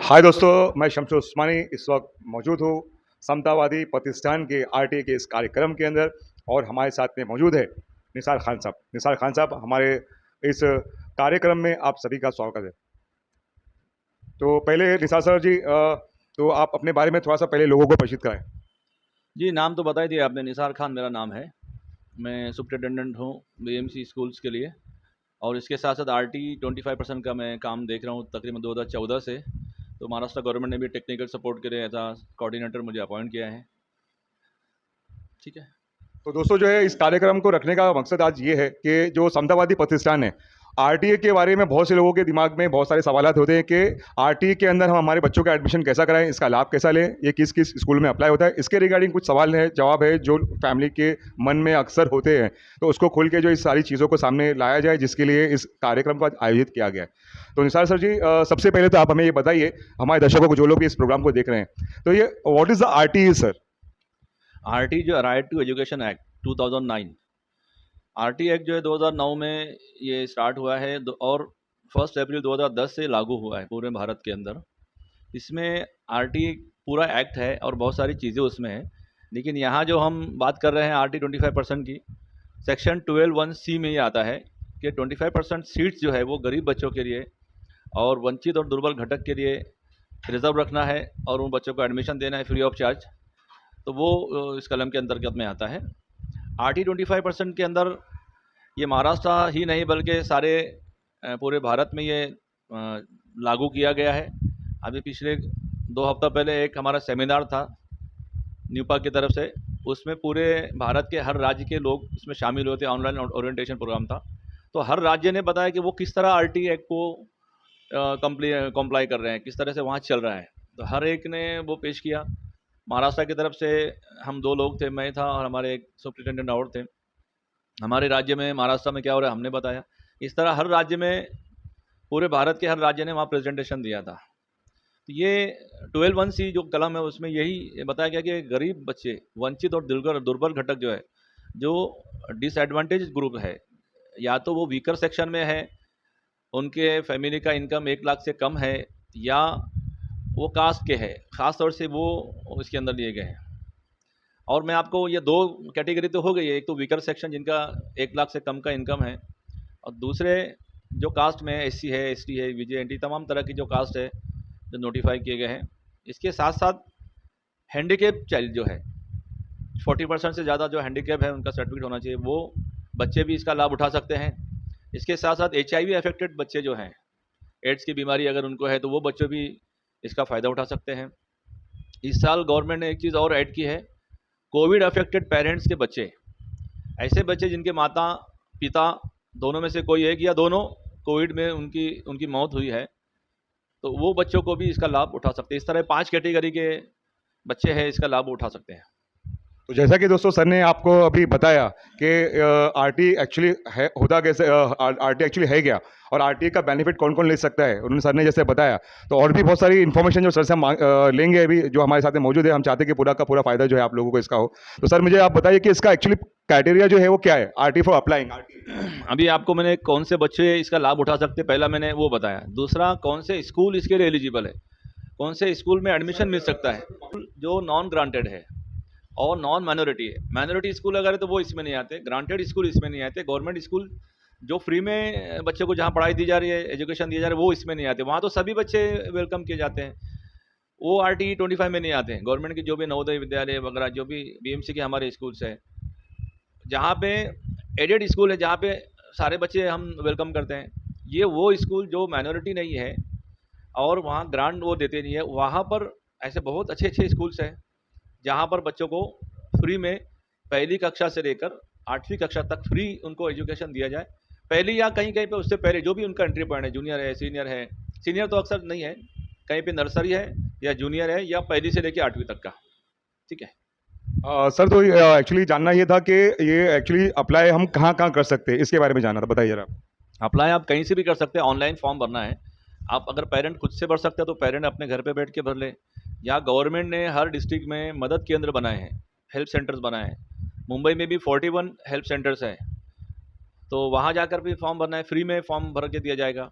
हाय दोस्तों, मैं शमशुर उस्मानी इस वक्त मौजूद हूँ समतावादी प्रतिष्ठान के आरटीए के इस कार्यक्रम के अंदर और हमारे साथ में मौजूद है निसार खान साहब। निसार खान साहब, हमारे इस कार्यक्रम में आप सभी का स्वागत है। तो पहले निसार सर जी, तो आप अपने बारे में थोड़ा सा पहले लोगों को परिचित कराएं। जी, नाम तो बता ही दिया आपने, निसार खान मेरा नाम है। मैं सुपरिटेंडेंट हूँ बीएमसी स्कूल्स के लिए और इसके साथ साथ आरटी 25% का मैं काम देख रहा हूँ तकरीबन 2014 से। तो महाराष्ट्र गवर्नमेंट ने भी टेक्निकल सपोर्ट के लिए एज आ कोऑर्डिनेटर मुझे अपॉइंट किया है। ठीक है। तो दोस्तों, जो है इस कार्यक्रम को रखने का मकसद आज ये है कि जो समतावादी प्रतिष्ठान है, आरटीए के बारे में बहुत से लोगों के दिमाग में बहुत सारे सवाल होते हैं कि आरटीए के अंदर हम हमारे बच्चों का एडमिशन कैसा कराएं, इसका लाभ कैसा लें, ये किस किस स्कूल में अप्लाई होता है। इसके रिगार्डिंग कुछ सवाल है, जवाब है जो फैमिली के मन में अक्सर होते हैं। तो उसको खोल के जो इस सारी चीज़ों को सामने लाया जाए, जिसके लिए इस कार्यक्रम को आयोजित किया गया है। तो निसार सर जी, सबसे पहले तो आप हमें ये बताइए, हमारे दर्शकों को, जो लोग भी इस प्रोग्राम को देख रहे हैं, तो ये what is the RTA sir? RT जो right to education act 2009, RT act जो है 2009 में ये स्टार्ट हुआ है और 1 अप्रैल 2010 से लागू हुआ है पूरे भारत के अंदर। इसमें आरटी पूरा एक्ट है और बहुत सारी चीज़ें उसमें हैं, लेकिन यहाँ जो हम बात कर रहे हैं आरटी 25% की, सेक्शन 12(1)(c) में ये आता है कि 25% सीट्स जो है वो गरीब बच्चों के लिए और वंचित और दुर्बल घटक के लिए रिजर्व रखना है और उन बच्चों को एडमिशन देना है फ्री ऑफ चार्ज। तो वो इस कलम के अंतर्गत में आता है। आरटी 25% के अंदर ये महाराष्ट्र ही नहीं बल्कि सारे पूरे भारत में ये लागू किया गया है। अभी पिछले 2 हफ्ता पहले एक हमारा सेमिनार था न्यूपा की तरफ से, उसमें पूरे भारत के हर राज्य के लोग इसमें शामिल हुए थे। ऑनलाइन ओरिएंटेशन प्रोग्राम था। तो हर राज्य ने बताया कि वो किस तरह आरटी एक्ट को कंप्लाई कर रहे हैं, किस तरह से वहाँ चल रहा है। तो हर एक ने वो पेश किया। महाराष्ट्र की तरफ से हम 2 लोग थे, मैं था और हमारे एक सुपरिटेंडेंट और थे। हमारे राज्य में महाराष्ट्र में क्या हो रहा है हमने बताया। इस तरह हर राज्य में, पूरे भारत के हर राज्य ने वहाँ प्रेजेंटेशन दिया था। तो ये 12(1)(c) जो कलम है उसमें यही बताया गया कि गरीब बच्चे, वंचित और दुर्बल घटक जो है, जो डिसएडवांटेज ग्रुप है, या तो वो वीकर सेक्शन में है, उनके फैमिली का इनकम 1 लाख से कम है, या वो कास्ट के है, ख़ास तौर से वो इसके अंदर लिए गए हैं। और मैं आपको ये 2 कैटेगरी तो हो गई है, एक तो वीकर सेक्शन जिनका 1 लाख से कम का इनकम है, और दूसरे जो कास्ट में एससी है, एसटी है, वीजेएनटी, तमाम तरह की जो कास्ट है जो नोटिफाई किए गए हैं। इसके साथ साथ हैंडीकेप चाइल्ड जो है, 40% से ज़्यादा जो हैंडीकेप है उनका सर्टिफिकेट होना चाहिए, वो बच्चे भी इसका लाभ उठा सकते हैं। इसके साथ साथ HIV अफेक्टेड बच्चे जो हैं, एड्स की बीमारी अगर उनको है तो वो बच्चे भी इसका फ़ायदा उठा सकते हैं। इस साल गवर्नमेंट ने एक चीज़ और ऐड की है, कोविड अफेक्टेड पेरेंट्स के बच्चे, ऐसे बच्चे जिनके माता पिता दोनों में से कोई एक या दोनों कोविड में उनकी मौत हुई है, तो वो बच्चों को भी इसका लाभ उठा सकते हैं। इस तरह 5 कैटेगरी के बच्चे हैं इसका लाभ उठा सकते हैं। तो जैसा कि दोस्तों सर ने आपको अभी बताया कि आरटी एक्चुअली है, होता कैसे, आरटी एक्चुअली है क्या, और आरटी का बेनिफिट कौन कौन ले सकता है, उन्होंने सर ने जैसे बताया। तो और भी बहुत सारी इन्फॉर्मेशन जो सर से हम लेंगे अभी, जो हमारे साथ में मौजूद है। हम चाहते हैं कि पूरा का पूरा फायदा जो है आप लोगों को इसका हो। तो सर, मुझे आप बताइए कि इसका एक्चुअली क्राइटेरिया जो है वो क्या है, आरटी फॉर अप्लाइंग। अभी आपको मैंने कौन से बच्चे इसका लाभ उठा सकते पहला मैंने वो बताया। दूसरा, कौन से स्कूल इसके लिए एलिजिबल है, कौन से स्कूल में एडमिशन मिल सकता है, जो नॉन ग्रांटेड है और नॉन माइनॉरिटी है। माइनॉरिटी स्कूल अगर है तो वो इसमें नहीं आते, ग्रांटेड स्कूल इसमें नहीं आते, गवर्नमेंट स्कूल जो फ्री में बच्चों को जहाँ पढ़ाई दी जा रही है, एजुकेशन दिया जा रहा है, वो इसमें नहीं आते। वहाँ तो सभी बच्चे वेलकम किए जाते हैं, वो आरटी 25 में नहीं आते हैं। गवर्नमेंट की जो भी नवोदय विद्यालय वगैरह, जो भी बीएमसी के हमारे स्कूल्स हैं, जहाँ पे एडेड स्कूल है, जहाँ पे सारे बच्चे हम वेलकम करते हैं, ये वो स्कूल जो माइनॉरिटी नहीं है और वहाँ ग्रांट वो देते नहीं है, वहाँ पर ऐसे बहुत अच्छे अच्छे स्कूल्स हैं जहाँ पर बच्चों को फ्री में पहली कक्षा से लेकर 8वीं कक्षा तक फ्री उनको एजुकेशन दिया जाए। पहली या कहीं कहीं पे उससे पहले जो भी उनका एंट्री पॉइंट है, जूनियर है, सीनियर है, सीनियर तो अक्सर नहीं है, कहीं पे नर्सरी है या जूनियर है, या पहली से लेकर 8वीं तक का। ठीक है। सर, तो एक्चुअली जानना ये था कि ये एक्चुअली अप्लाई हम कहाँ कहाँ कर सकते हैं, इसके बारे में जानना था, बताइए जरा। अप्लाई आप कहीं से भी कर सकते हैं, ऑनलाइन फॉर्म भरना है। आप अगर पेरेंट खुद से भर सकते हैं तो पेरेंट अपने घर पे बैठ के भर ले, या गवर्नमेंट ने हर डिस्ट्रिक्ट में मदद केंद्र बनाए हैं, हेल्प सेंटर्स बनाए हैं। मुंबई में भी 41 हेल्प सेंटर्स हैं, तो वहाँ जाकर भी फॉर्म भरना है, फ्री में फॉर्म भर के दिया जाएगा,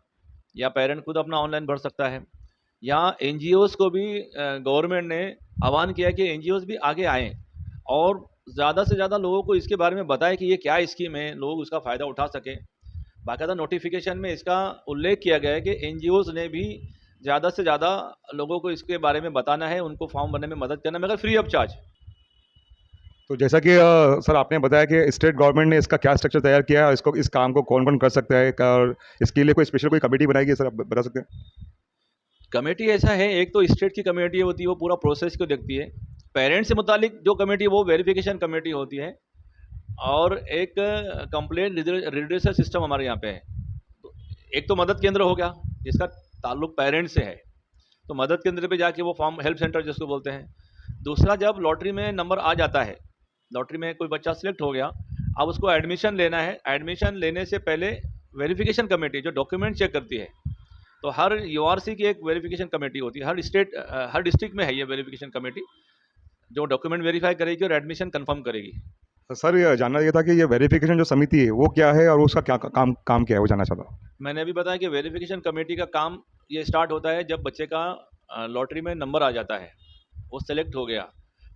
या पेरेंट खुद अपना ऑनलाइन भर सकता है। यहाँ एनजीओज़ को भी गवर्नमेंट ने आह्वान किया कि एनजीओज़ भी आगे आएँ और ज़्यादा से ज़्यादा लोगों को इसके बारे में बताएं कि ये क्या स्कीम है, लोग उसका फ़ायदा उठा सकें। बाकायदा नोटिफिकेशन में इसका उल्लेख किया गया है कि एनजीओज़ ने भी ज़्यादा से ज़्यादा लोगों को इसके बारे में बताना है, उनको फॉर्म भरने में मदद करना है, मगर फ्री ऑफ चार्ज। तो जैसा कि सर आपने बताया कि स्टेट गवर्नमेंट ने इसका क्या स्ट्रक्चर तैयार किया है और इसको इस काम को कौन-कौन कर सकता है और इसके लिए कोई स्पेशल कोई कमेटी बनाई गई है, सर आप बता सकते हैं? कमेटी ऐसा है, एक तो स्टेट की कमेटी होती है, वो पूरा प्रोसेस को देखती है। पेरेंट्स से मुतालिक जो कमेटी है वो वेरिफिकेशन कमेटी होती है और एक कंप्लेंट रिड्यूसर सिस्टम हमारे यहाँ पे है। तो एक तो मदद केंद्र हो गया जिसका ताल्लुक पेरेंट्स से है, तो मदद केंद्र पे जाके वो फॉर्म हेल्प सेंटर जिसको बोलते हैं। दूसरा, जब लॉटरी में नंबर आ जाता है, लॉटरी में कोई बच्चा सिलेक्ट हो गया, अब उसको एडमिशन लेना है। एडमिशन लेने से पहले वेरिफिकेशन कमेटी जो डॉक्यूमेंट चेक करती है, तो हर यूआरसी की एक वेरिफिकेशन कमेटी होती है, हर डिस्ट्रिक्ट में है ये वेरिफिकेशन कमेटी जो डॉक्यूमेंट वेरीफाई करेगी और एडमिशन कंफर्म करेगी। तो सर ये जानना ये था कि ये वेरिफिकेशन जो समिति है वो क्या है और उसका क्या काम काम क्या है, वो जानना चाहता हूँ। मैंने अभी बताया कि वेरिफिकेशन कमेटी का काम ये स्टार्ट होता है जब बच्चे का लॉटरी में नंबर आ जाता है, वो सेलेक्ट हो गया।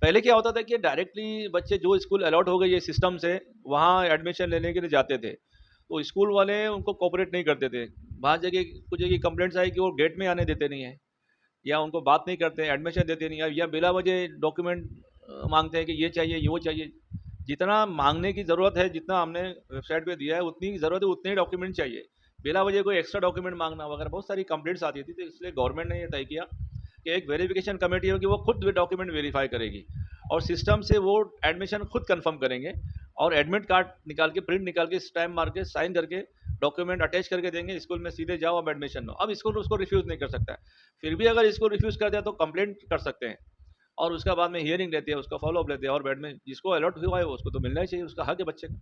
पहले क्या होता था कि डायरेक्टली बच्चे जो स्कूल अलॉट हो गए ये सिस्टम से वहाँ एडमिशन लेने के लिए जाते थे, तो स्कूल वाले उनको कोऑपरेट नहीं करते थे। बहुत जगह कुछ जगह कंप्लेंट्स आई कि वो गेट में आने देते नहीं है या उनको बात नहीं करते, एडमिशन देते नहीं है, या बिला वजह डॉक्यूमेंट मांगते हैं कि ये चाहिए ये वो चाहिए। जितना मांगने की ज़रूरत है, जितना हमने वेबसाइट पे दिया है उतनी ज़रूरत है, उतने ही डॉक्यूमेंट चाहिए। बिला वजह कोई एक्स्ट्रा डॉक्यूमेंट मांगना वगैरह बहुत सारी कंप्लेंट्स आती थी, तो इसलिए गवर्नमेंट ने ये तय किया कि एक वेरिफिकेशन कमेटी होगी, वो खुद डॉक्यूमेंट वेरीफाई करेगी और सिस्टम से वो एडमिशन खुद कंफर्म करेंगे और एडमिट कार्ड निकाल के, प्रिंट निकाल के, स्टैम्प मार के, साइन करके, डॉक्यूमेंट अटैच करके देंगे स्कूल में, सीधे जाओ अब एडमिशन लो। अब स्कूल उसको रिफ्यूज़ नहीं कर सकता है। फिर भी अगर इसको रिफ्यूज़ कर दिया तो कंप्लेंट कर सकते हैं और उसका बाद में हियरिंग रहती है, उसका फॉलोअप लेते हैं और बेड में जिसको अलॉट हुआ है उसको तो मिलना ही चाहिए, उसका हक है बच्चे का।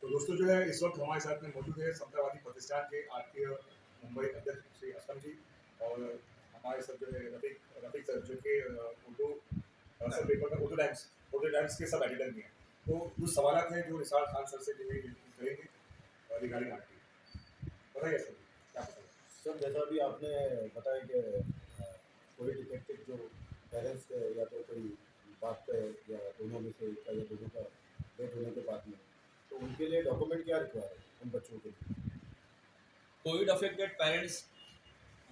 तो दोस्तों जो है इस वक्त हमारे साथ में मौजूद है समतावादी प्रतिष्ठान के आरटीए मुंबई अध्यक्ष श्री असलम जी और हमारे सब जो है रफीक सर जो कि उर्दू सब पेपर में उर्दू टाइम्स के सब एडिटर भी हैं। तो कुछ सवाल हैं जो निसार खान सर से जो है करेंगे रिगार्डिंग आरटीए। बताइए सर क्या बताइए। सर जैसा अभी आपने बताया कि कोई डिफेक्टिव जो पेरेंट्स या तो कोई बात पे या दोनों में से एक या दोनों का डेथ होने के बाद में, तो उनके लिए डॉक्यूमेंट क्या रिक्वायर है उन बच्चों के लिए? कोविड अफेक्टेड पेरेंट्स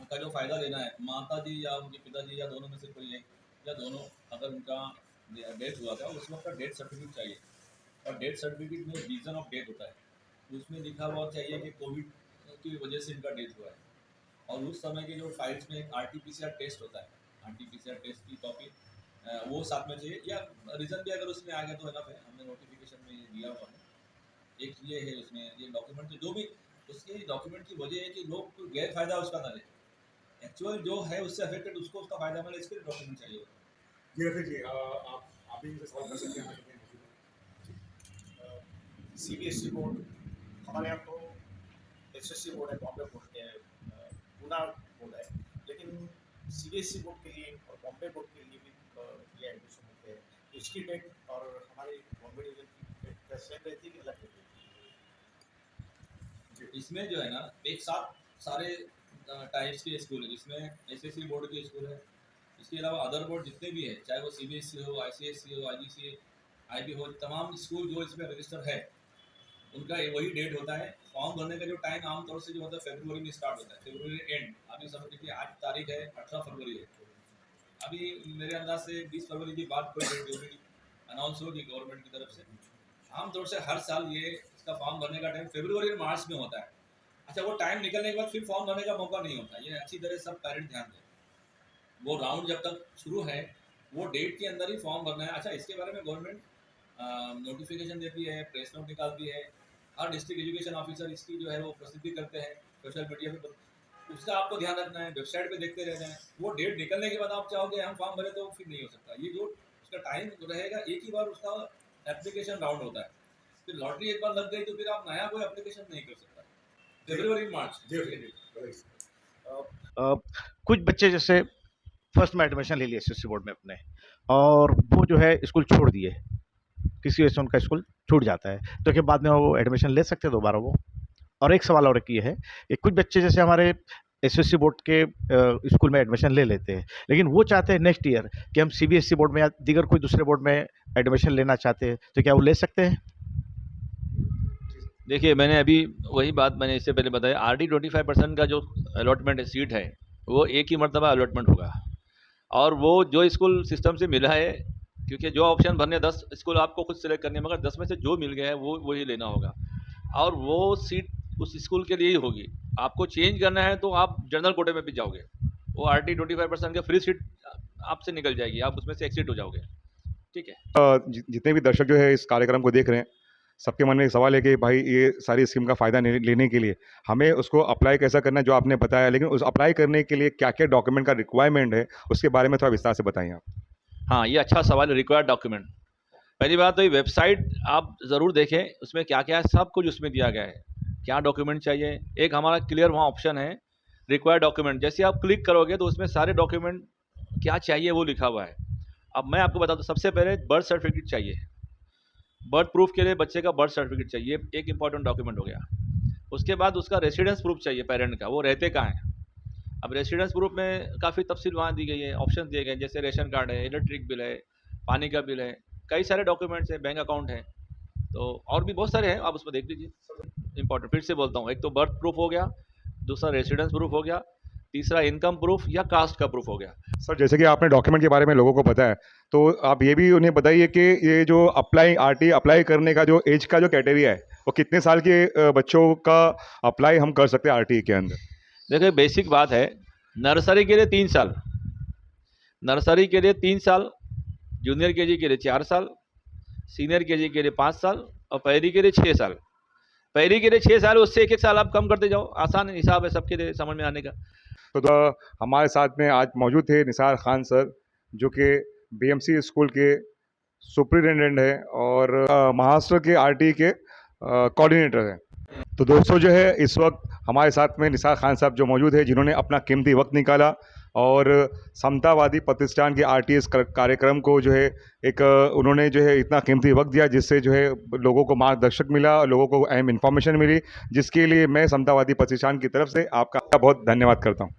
का जो फ़ायदा लेना है, माता जी या उनके पिताजी या दोनों में से कोई एक या दोनों, अगर उनका डेथ हुआ था उस वक्त का डेथ सर्टिफिकेट चाहिए और डेथ सर्टिफिकेट में रीज़न ऑफ डेथ होता है, तो उसमें लिखा हुआ चाहिए कि कोविड की वजह से इनका डेथ हुआ है। और उस समय के जो फाइल्स में एक RT-PCR टेस्ट होता है, RT-PCR टेस्ट की कॉपी वो साथ में चाहिए, या रीज़न भी अगर उसमें आ गया तो इनफ है, हमने नोटिफिकेशन में ये दिया हुआ है। एक ये है उसमें, ये डॉक्यूमेंट तो जो भी उसकी डॉक्यूमेंट की वजह है कि लोग कोई गैर फायदा उसका ना ले, एक्चुअल जो है उससे अफेक्टेड उसको उसका फायदा मिले, इसके लिए डॉक्यूमेंट चाहिए होता है। जी रफीक जी आप भी इनसे सवाल कर सकते हैं। CBSE बोर्ड हमारे यहाँ तो SSC बोर्ड है, बॉम्बे बोर्ड है, पूना बोर्ड है, लेकिन CBSE बोर्ड के लिए और बॉम्बे बोर्ड के लिए भी ये एडमिशन होते हैं। इसकी डेट और हमारी बॉम्बे डिवीजन की डेट कैसे रहती है, अलग रहती है? इसमें जो है ना एक साथ सारे टाइप्स के स्कूल है, जिसमें SSC बोर्ड के स्कूल है, इसके अलावा अदर बोर्ड जितने भी है, चाहे वो CBSE हो, ICSE हो, IGC, IB हो, तमाम स्कूल जो इसमें रजिस्टर है उनका वही डेट होता है। फॉर्म भरने का जो टाइम आमतौर से जो होता है फरवरी में स्टार्ट होता है, फरवरी एंड। अभी समझ लीजिए आज तारीख है 18 फरवरी है, अभी मेरे अंदाज से 20 फरवरी की बात कोई डेट ऑलरेडी अनाउंस होगी गवर्नमेंट की तरफ से। आमतौर से हर साल ये इसका फॉर्म भरने का टाइम फरवरी और मार्च में होता है। अच्छा, वो टाइम निकलने के बाद फिर फॉर्म भरने का मौका नहीं होता, ये अच्छी तरह सब पेरेंट ध्यान दें। वो राउंड जब तक शुरू है वो डेट के अंदर ही फॉर्म भरना है। अच्छा, इसके बारे में गवर्नमेंट नोटिफिकेशन देती है, प्रेस नोट निकालती है, हर डिस्ट्रिक्ट एजुकेशन ऑफिसर इसकी जो है वो प्रसिद्धि करते हैं सोशल मीडिया पे, उसका आपको ध्यान रखना है, वेबसाइट पे देखते रहना है। वो डेट निकलने के बाद आप चाहोगे हम फॉर्म भरे तो फिर नहीं हो सकता। ये जो उसका टाइम रहेगा, एक ही बार उसका एप्लीकेशन राउंड होता है, फिर लॉटरी एक बार लग गई तो फिर आप नया कोई एप्लीकेशन नहीं कर सकता। फरवरी मार्च कुछ बच्चे जैसे फर्स्ट में एडमिशन ले लिया SSC बोर्ड में अपने, और वो जो है स्कूल छोड़ दिए, किसी वजह से उनका स्कूल छूट जाता है, तो क्या बाद में वो एडमिशन ले सकते हैं दोबारा वो? और एक सवाल और ये है कि कुछ बच्चे जैसे हमारे एसएससी बोर्ड के स्कूल में एडमिशन ले लेते हैं, लेकिन वो चाहते हैं नेक्स्ट ईयर कि हम सीबीएसई बोर्ड में या दीगर कोई दूसरे बोर्ड में एडमिशन लेना चाहते हैं, तो क्या वो ले सकते हैं? देखिए, मैंने अभी वही बात मैंने इससे पहले बताया, RT 25% का जो अलॉटमेंट है, सीट है, वो एक ही मरतबा अलॉटमेंट होगा। और वो जो स्कूल सिस्टम से मिला है, क्योंकि जो ऑप्शन भरने 10 स्कूल आपको खुद सेलेक्ट करने हैं, मगर 10 में से जो मिल गया है वो वही लेना होगा, और वो सीट उस स्कूल के लिए ही होगी। आपको चेंज करना है तो आप जनरल कोटे में भी जाओगे, वो RT 25% का फ्री सीट आपसे निकल जाएगी, आप उसमें से एग्जिट हो जाओगे। ठीक है। जितने भी दर्शक जो है इस कार्यक्रम को देख रहे हैं, सबके मन में एक सवाल है कि भाई ये सारी स्कीम का फ़ायदा लेने के लिए हमें उसको अप्लाई कैसा करना है, जो आपने बताया, लेकिन उस अप्लाई करने के लिए क्या क्या डॉक्यूमेंट का रिक्वायरमेंट है, उसके बारे में थोड़ा विस्तार से बताइए आप। हाँ, ये अच्छा सवाल है। रिक्वायर्ड डॉक्यूमेंट, पहली बात तो ये वेबसाइट आप ज़रूर देखें, उसमें क्या क्या है, सब कुछ उसमें दिया गया है, क्या डॉक्यूमेंट चाहिए। एक हमारा क्लियर वहाँ ऑप्शन है रिक्वायर्ड डॉक्यूमेंट, जैसे आप क्लिक करोगे तो उसमें सारे डॉक्यूमेंट क्या चाहिए वो लिखा हुआ है। अब मैं आपको बता दूँ, सबसे पहले बर्थ सर्टिफिकेट चाहिए, बर्थ प्रूफ के लिए बच्चे का बर्थ सर्टिफिकेट चाहिए, एक इंपॉर्टेंट डॉक्यूमेंट हो गया। उसके बाद उसका रेसिडेंस प्रूफ चाहिए पेरेंट का, वो रहते कहाँ हैं। अब रेसिडेंस प्रूफ में काफ़ी तफसील वहाँ दी गई है, ऑप्शन दिए गए हैं, जैसे रेशन कार्ड है, इलेक्ट्रिक बिल है, पानी का बिल है, कई सारे डॉक्यूमेंट्स हैं, बैंक अकाउंट है, तो और भी बहुत सारे हैं, आप उसमें देख लीजिए। इंपॉर्टेंट फिर से बोलता हूँ, एक तो बर्थ प्रूफ हो गया, दूसरा रेसिडेंस प्रूफ हो गया, तीसरा इनकम प्रूफ या कास्ट का प्रूफ हो गया। सर, जैसे कि आपने डॉक्यूमेंट के बारे में लोगों को बताया, तो आप ये भी उन्हें बताइए कि ये जो RT अप्लाई करने का जो एज का जो क्राइटेरिया है, वो कितने साल के बच्चों का अप्लाई हम कर सकते हैं RT के अंदर? देखिए, बेसिक बात है, नर्सरी के लिए 3 साल, नर्सरी के लिए 3 साल, जूनियर केजी के लिए 4 साल, सीनियर केजी के लिए 5 साल और पहली के लिए 6 साल। पहली के लिए 6 साल, उससे एक एक साल आप कम करते जाओ, आसान हिसाब है सबके लिए समझ में आने का। तो हमारे साथ में आज मौजूद थे निसार खान सर, जो कि BMC स्कूल के सुपरिटेंडेंट है और महाराष्ट्र के RT के कोऑर्डिनेटर हैं। तो दोस्तों जो है, इस वक्त हमारे साथ में निसार खान साहब जो मौजूद है, जिन्होंने अपना कीमती वक्त निकाला और समतावादी प्रतिष्ठान के RTS कार्यक्रम को जो है उन्होंने जो है इतना कीमती वक्त दिया, जिससे जो है लोगों को मार्गदर्शक मिला और लोगों को अहम इन्फॉर्मेशन मिली, जिसके लिए मैं समतावादी प्रतिष्ठान की तरफ से आपका बहुत धन्यवाद करता हूँ।